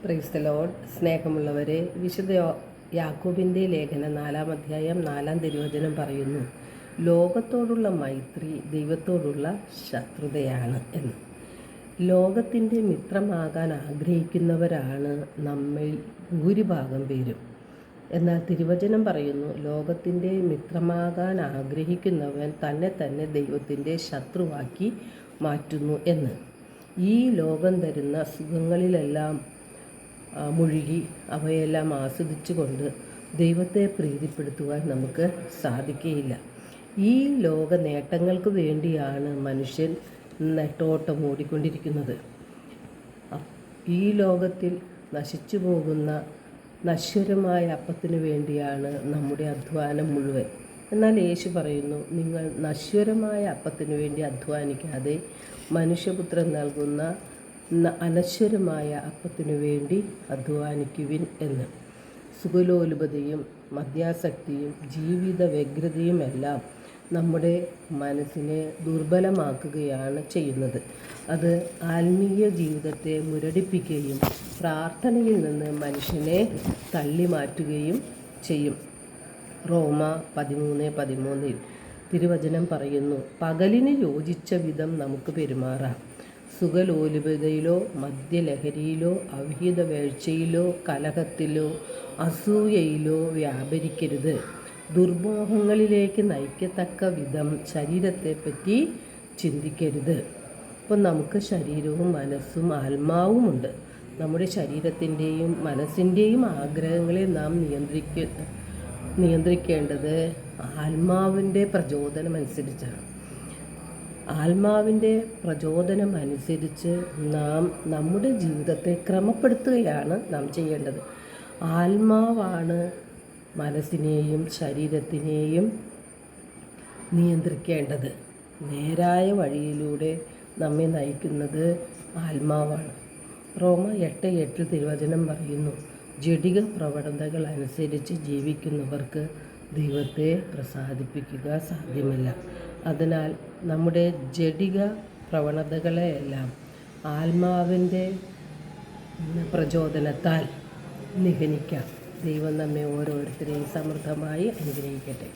Praise the Lord. സ്നേഹമുള്ളവരെ, വിശുദ്ധ യാക്കോബിൻ്റെ ലേഖനം 4-ാം അധ്യായം 4-ാം തിരുവചനം പറയുന്നു, ലോകത്തോടുള്ള മൈത്രി ദൈവത്തോടുള്ള ശത്രുതയാണ് എന്ന്. ലോകത്തിൻ്റെ മിത്രമാകാൻ ആഗ്രഹിക്കുന്നവരാണ് നമ്മിൽ ഭൂരിഭാഗം പേരും. എന്നാൽ തിരുവചനം പറയുന്നു, ലോകത്തിൻ്റെ മിത്രമാകാൻ ആഗ്രഹിക്കുന്നവൻ തന്നെ ദൈവത്തിൻ്റെ ശത്രുവാക്കി മാറ്റുന്നു എന്ന്. ഈ ലോകം തരുന്ന സുഖങ്ങളിലെല്ലാം മുഴുകി അവയെല്ലാം ആസ്വദിച്ചുകൊണ്ട് ദൈവത്തെ പ്രീതിപ്പെടുത്തുവാൻ നമുക്ക് സാധിക്കുകയില്ല. ഈ ലോക നേട്ടങ്ങൾക്ക് വേണ്ടിയാണ് മനുഷ്യൻ നെട്ടോട്ടം ഓടിക്കൊണ്ടിരിക്കുന്നത്. ഈ ലോകത്തിൽ നശിച്ചു പോകുന്ന നശ്വരമായ അപ്പത്തിനു വേണ്ടിയാണ് നമ്മുടെ അധ്വാനം മുഴുവൻ. എന്നാൽ യേശു പറയുന്നു, നിങ്ങൾ നശ്വരമായ അപ്പത്തിനു വേണ്ടി അധ്വാനിക്കാതെ മനുഷ്യപുത്രൻ നൽകുന്ന അനശ്വരമായ അപ്പത്തിനു വേണ്ടി അധ്വാനിക്കുവിൻ എന്ന്. സുഖലോലുപതയും മദ്യാസക്തിയും ജീവിത വ്യഗ്രതയുമെല്ലാം നമ്മുടെ മനസ്സിനെ ദുർബലമാക്കുകയാണ് ചെയ്യുന്നത്. അത് ആത്മീയ ജീവിതത്തെ മുരടിപ്പിക്കുകയും പ്രാർത്ഥനയിൽ നിന്ന് മനുഷ്യനെ തള്ളി മാറ്റുകയും ചെയ്യും. റോമ 13:13 തിരുവചനം പറയുന്നു, പകലിന് യോജിച്ച വിധം നമുക്ക് പെരുമാറാം. സുഖലോലുപതയിലോ മദ്യലഹരിയിലോ അവിഹിത വേഴ്ചയിലോ കലഹത്തിലോ അസൂയയിലോ വ്യാപരിക്കരുത്. ദുർമോഹങ്ങളിലേക്ക് നയിക്കത്തക്ക വിധം ശരീരത്തെപ്പറ്റി ചിന്തിക്കരുത്. ഇപ്പം നമുക്ക് ശരീരവും മനസ്സും ആത്മാവുമുണ്ട്. നമ്മുടെ ശരീരത്തിൻ്റെയും മനസ്സിൻ്റെയും ആഗ്രഹങ്ങളെ നാം നിയന്ത്രിക്കേണ്ടത് ആത്മാവിൻ്റെ പ്രചോദനമനുസരിച്ചാണ്. ആത്മാവിൻ്റെ പ്രചോദനമനുസരിച്ച് നാം നമ്മുടെ ജീവിതത്തെ ക്രമപ്പെടുത്തുകയാണ് നാം ചെയ്യേണ്ടത്. ആത്മാവാണ് മനസ്സിനെയും ശരീരത്തിനെയും നിയന്ത്രിക്കേണ്ടത്. നേരായ വഴിയിലൂടെ നമ്മെ നയിക്കുന്നത് ആത്മാവാണ്. റോമ 8:8 തിരുവചനം പറയുന്നു, ജഡിക പ്രവണതകൾ അനുസരിച്ച് ജീവിക്കുന്നവർക്ക് ദൈവത്തെ പ്രസാദിപ്പിക്കുക സാധ്യമല്ല. അതിനാൽ നമ്മുടെ ജഡിക പ്രവണതകളെയെല്ലാം ആത്മാവിൻ്റെ പ്രചോദനത്താൽ നിഗമിക്കാം. ദൈവം നമ്മെ ഓരോരുത്തരെയും സമൃദ്ധമായി അനുഗ്രഹിക്കട്ടെ.